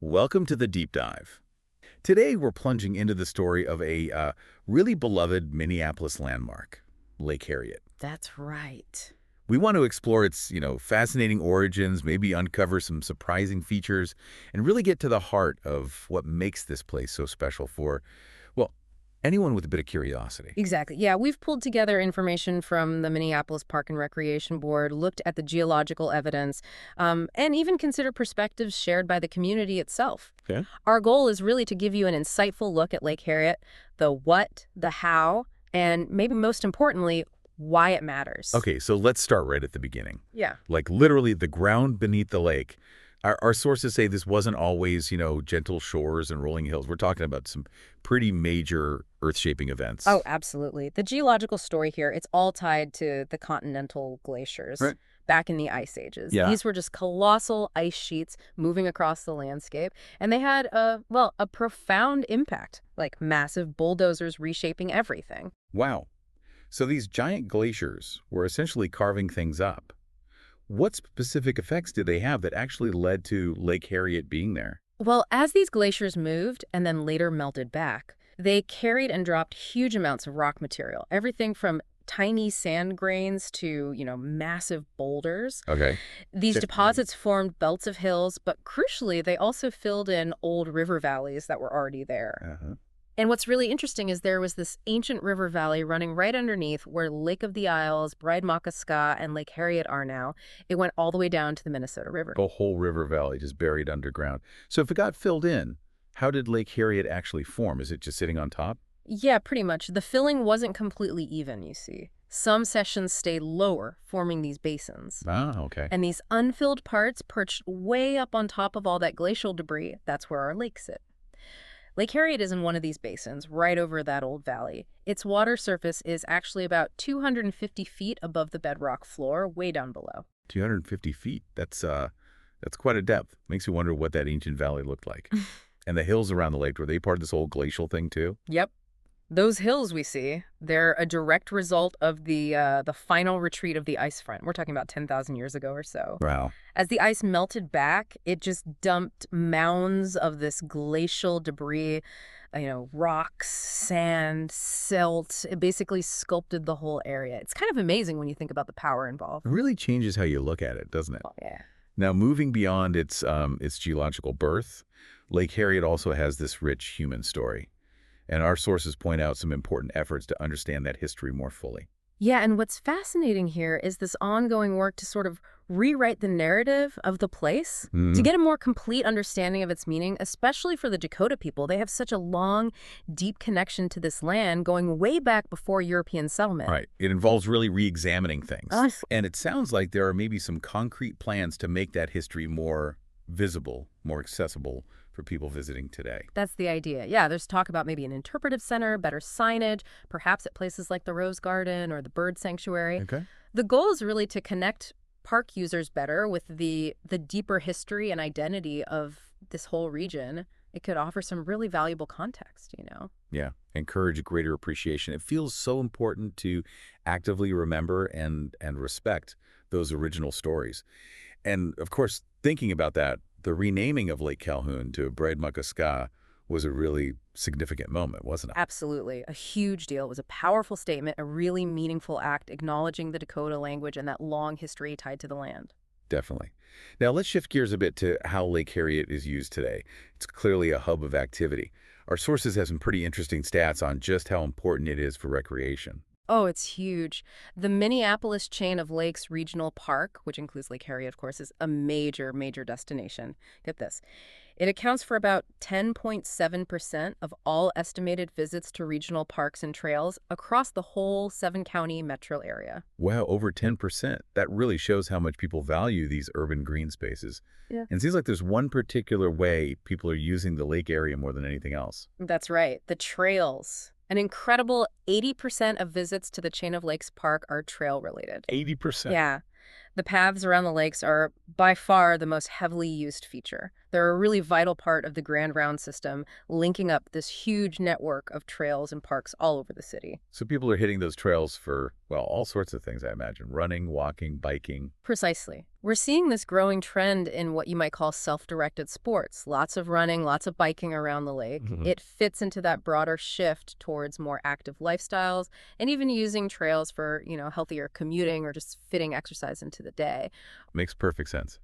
Welcome to the Deep Dive. Today, we're plunging into the story of a really beloved Minneapolis landmark, Lake Harriet. That's right. We want to explore its, fascinating origins, maybe uncover some surprising features, and really get to the heart of what makes this place so special for, well, anyone with a bit of curiosity. Exactly. Yeah, we've pulled together information from the Minneapolis Park and Recreation Board, looked at the geological evidence, and even considered perspectives shared by the community itself. Okay. Our goal is really to give you an insightful look at Lake Harriet, the what, the how, and maybe most importantly, why it matters. Okay, so let's start right at the beginning. Yeah. Like literally the ground beneath the lake. Our sources say this wasn't always, gentle shores and rolling hills. We're talking about some pretty major earth-shaping events. Oh, absolutely. The geological story here, it's all tied to the continental glaciers. Right. Back in the ice ages. Yeah. These were just colossal ice sheets moving across the landscape, and they had a profound impact, like massive bulldozers reshaping everything. Wow. So these giant glaciers were essentially carving things up. What specific effects did they have that actually led to Lake Harriet being there? Well, as these glaciers moved and then later melted back, they carried and dropped huge amounts of rock material, everything from tiny sand grains to, massive boulders. Okay. These Sure. deposits formed belts of hills, but crucially, they also filled in old river valleys that were already there. Uh-huh. And what's really interesting is there was this ancient river valley running right underneath where Lake of the Isles, Bride-Makaska, and Lake Harriet are now. It went all the way down to the Minnesota River. The whole river valley just buried underground. So if it got filled in, how did Lake Harriet actually form? Is it just sitting on top? Yeah, pretty much. The filling wasn't completely even, you see. Some sections stayed lower, forming these basins. Ah, okay. And these unfilled parts perched way up on top of all that glacial debris. That's where our lakes sit. Lake Harriet is in one of these basins, right over that old valley. Its water surface is actually about 250 feet above the bedrock floor, way down below. 250 feet. That's quite a depth. Makes you wonder what that ancient valley looked like. And the hills around the lake, were they part of this whole glacial thing too? Yep. Those hills we see, they're a direct result of the final retreat of the ice front. We're talking about 10,000 years ago or so. Wow. As the ice melted back, it just dumped mounds of this glacial debris, rocks, sand, silt. It basically sculpted the whole area. It's kind of amazing when you think about the power involved. It really changes how you look at it, doesn't it? Oh, yeah. Now, moving beyond its geological birth, Lake Harriet also has this rich human story. And our sources point out some important efforts to understand that history more fully. Yeah, and what's fascinating here is this ongoing work to sort of rewrite the narrative of the place to get a more complete understanding of its meaning, especially for the Dakota people. They have such a long, deep connection to this land going way back before European settlement. Right. It involves really re-examining things. Us. And it sounds like there are maybe some concrete plans to make that history more visible, more accessible for people visiting today. That's the idea. Yeah, there's talk about maybe an interpretive center, better signage, perhaps at places like the Rose Garden or the Bird Sanctuary. Okay. The goal is really to connect park users better with the deeper history and identity of this whole region. It could offer some really valuable context. Yeah. Encourage a greater appreciation. It feels so important to actively remember and respect those original stories. And of course, thinking about that, the renaming of Lake Calhoun to Bride-Makaska was a really significant moment, wasn't it? Absolutely. A huge deal. It was a powerful statement, a really meaningful act acknowledging the Dakota language and that long history tied to the land. Definitely. Now let's shift gears a bit to how Lake Harriet is used today. It's clearly a hub of activity. Our sources have some pretty interesting stats on just how important it is for recreation. Oh, it's huge. The Minneapolis chain of lakes regional park, which includes Lake Harriet, of course, is a major, major destination. Get this. It accounts for about 10.7% of all estimated visits to regional parks and trails across the whole 7-county metro area. Wow, over 10%. That really shows how much people value these urban green spaces. Yeah. And it seems like there's one particular way people are using the lake area more than anything else. That's right. The trails. An incredible 80% of visits to the Chain of Lakes Park are trail-related. 80%. Yeah. The paths around the lakes are by far the most heavily used feature. They're a really vital part of the Grand Round system, linking up this huge network of trails and parks all over the city. So people are hitting those trails for, well, all sorts of things, I imagine. Running, walking, biking. Precisely. We're seeing this growing trend in what you might call self-directed sports. Lots of running, lots of biking around the lake. Mhm. It fits into that broader shift towards more active lifestyles and even using trails for, healthier commuting or just fitting exercise into the day. Makes perfect sense.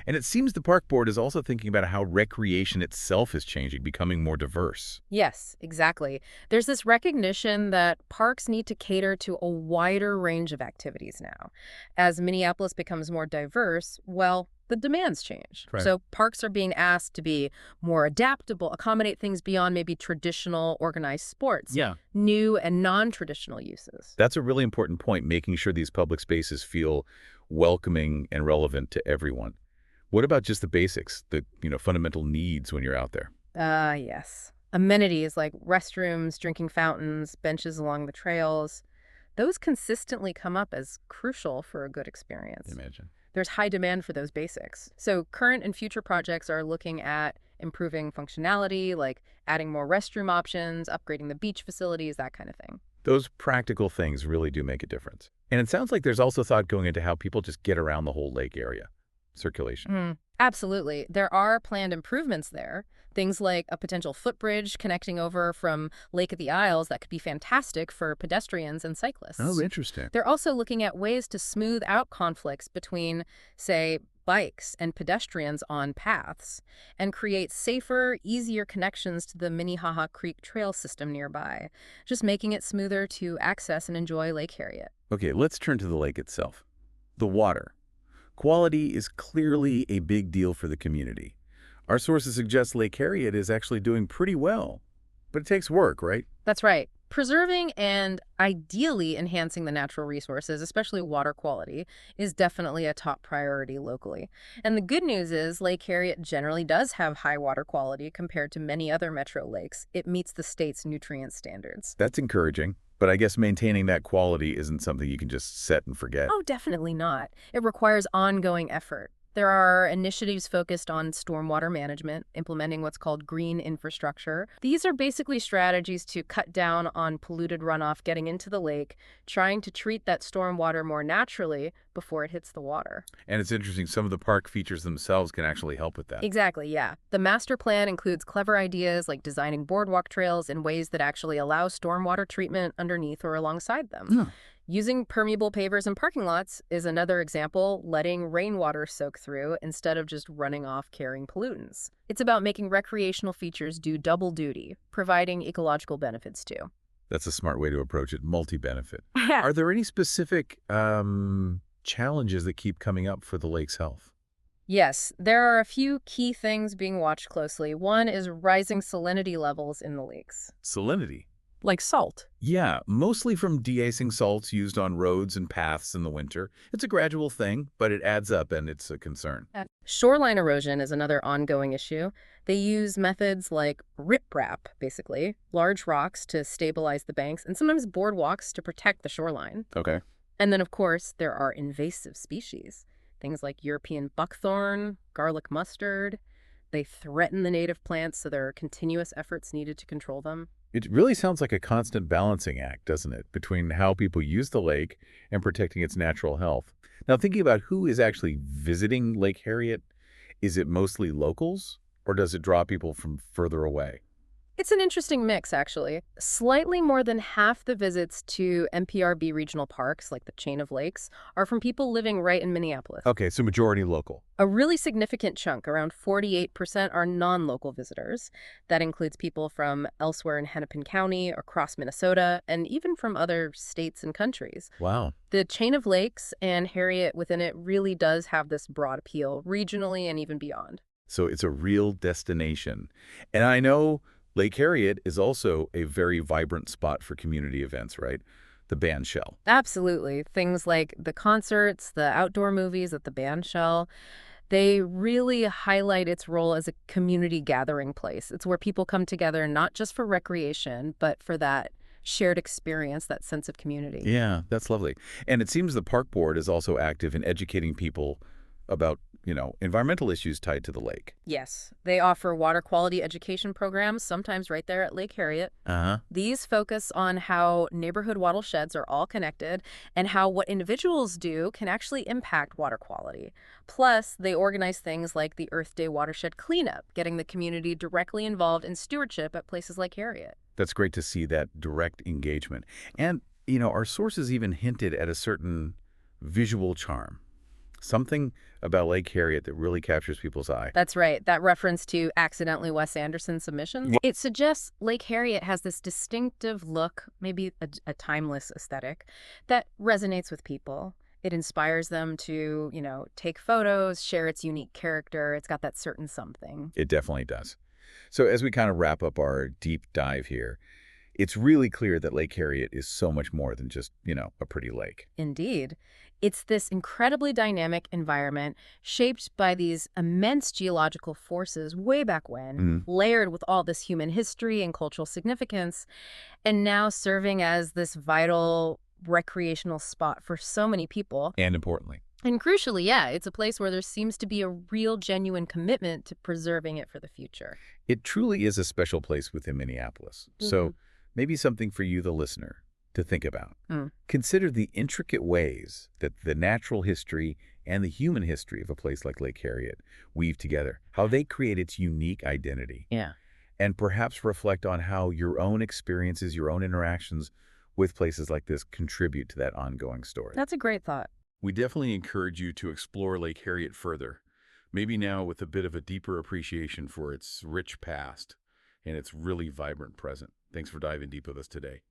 And it seems the park board is also thinking about how recreation itself is changing, becoming more diverse. Yes, exactly. There's this recognition that parks need to cater to a wider range of activities now. As Minneapolis becomes more diverse, well, the demands change. Right. So parks are being asked to be more adaptable, accommodate things beyond maybe traditional organized sports, Yeah. new and non-traditional uses. That's a really important point, making sure these public spaces feel welcoming and relevant to everyone. What about just the basics, the fundamental needs when you're out there? Yes. Amenities like restrooms, drinking fountains, benches along the trails, those consistently come up as crucial for a good experience. Imagine. There's high demand for those basics. So current and future projects are looking at improving functionality, like adding more restroom options, upgrading the beach facilities, that kind of thing. Those practical things really do make a difference. And it sounds like there's also thought going into how people just get around the whole lake area. Circulation. Absolutely. There are planned improvements there. Things like a potential footbridge connecting over from Lake of the Isles that could be fantastic for pedestrians and cyclists. Interesting. They're also looking at ways to smooth out conflicts between, say, bikes and pedestrians on paths and create safer, easier connections to the Minnehaha Creek Trail system nearby, just making it smoother to access and enjoy Lake Harriet. Okay, let's turn to the lake itself. The water. Quality is clearly a big deal for the community. Our sources suggest Lake Harriet is actually doing pretty well. But it takes work, right? That's right. Preserving and ideally enhancing the natural resources, especially water quality, is definitely a top priority locally. And the good news is Lake Harriet generally does have high water quality compared to many other metro lakes. It meets the state's nutrient standards. That's encouraging. But I guess maintaining that quality isn't something you can just set and forget. Oh, definitely not. It requires ongoing effort. There are initiatives focused on stormwater management, implementing what's called green infrastructure. These are basically strategies to cut down on polluted runoff getting into the lake, trying to treat that stormwater more naturally before it hits the water. And it's interesting, some of the park features themselves can actually help with that. Exactly, yeah. The master plan includes clever ideas like designing boardwalk trails in ways that actually allow stormwater treatment underneath or alongside them. Yeah. Using permeable pavers in parking lots is another example, letting rainwater soak through instead of just running off carrying pollutants. It's about making recreational features do double duty, providing ecological benefits too. That's a smart way to approach it, multi-benefit. Are there any specific challenges that keep coming up for the lake's health? Yes, there are a few key things being watched closely. One is rising salinity levels in the lakes. Salinity. Like salt. Yeah, mostly from de-icing salts used on roads and paths in the winter. It's a gradual thing, but it adds up and it's a concern. Shoreline erosion is another ongoing issue. They use methods like riprap, basically, large rocks to stabilize the banks, and sometimes boardwalks to protect the shoreline. Okay. And then, of course, there are invasive species. Things like European buckthorn, garlic mustard. They threaten the native plants, so there are continuous efforts needed to control them. It really sounds like a constant balancing act, doesn't it, between how people use the lake and protecting its natural health. Now, thinking about who is actually visiting Lake Harriet, is it mostly locals, or does it draw people from further away? It's an interesting mix, actually. Slightly more than half the visits to MPRB regional parks, like the chain of lakes, are from people living right in Minneapolis. Okay, so majority local. A really significant chunk, around 48%, are non-local visitors. That includes people from elsewhere in Hennepin County, across Minnesota, and even from other states and countries. Wow. The chain of lakes and Harriet within it really does have this broad appeal, regionally and even beyond. So it's a real destination. And I know Lake Harriet is also a very vibrant spot for community events, right? The band shell. Absolutely. Things like the concerts, the outdoor movies at the band shell, they really highlight its role as a community gathering place. It's where people come together not just for recreation, but for that shared experience, that sense of community. Yeah, that's lovely. And it seems the park board is also active in educating people about environmental issues tied to the lake. Yes, they offer water quality education programs, sometimes right there at Lake Harriet. Uh-huh. These focus on how neighborhood watersheds are all connected and how what individuals do can actually impact water quality. Plus, they organize things like the Earth Day watershed cleanup, getting the community directly involved in stewardship at places like Harriet. That's great to see that direct engagement. And, our sources even hinted at a certain visual charm. Something about Lake Harriet that really captures people's eye. That's right. That reference to accidentally Wes Anderson submissions, Wha- it suggests Lake Harriet has this distinctive look, maybe a timeless aesthetic, that resonates with people. It inspires them to, take photos, share its unique character. It's got that certain something. It definitely does. So as we kind of wrap up our deep dive here, it's really clear that Lake Harriet is so much more than just, a pretty lake. Indeed. It's this incredibly dynamic environment shaped by these immense geological forces way back when, Mhm. layered with all this human history and cultural significance, and now serving as this vital recreational spot for so many people. And importantly. And crucially, yeah, it's a place where there seems to be a real genuine commitment to preserving it for the future. It truly is a special place within Minneapolis. So maybe something for you, the listener, to think about. Mm. Consider the intricate ways that the natural history and the human history of a place like Lake Harriet weave together, how they create its unique identity, Yeah. and perhaps reflect on how your own experiences, your own interactions with places like this contribute to that ongoing story. That's a great thought. We definitely encourage you to explore Lake Harriet further, maybe now with a bit of a deeper appreciation for its rich past and its really vibrant present. Thanks for diving deep with us today.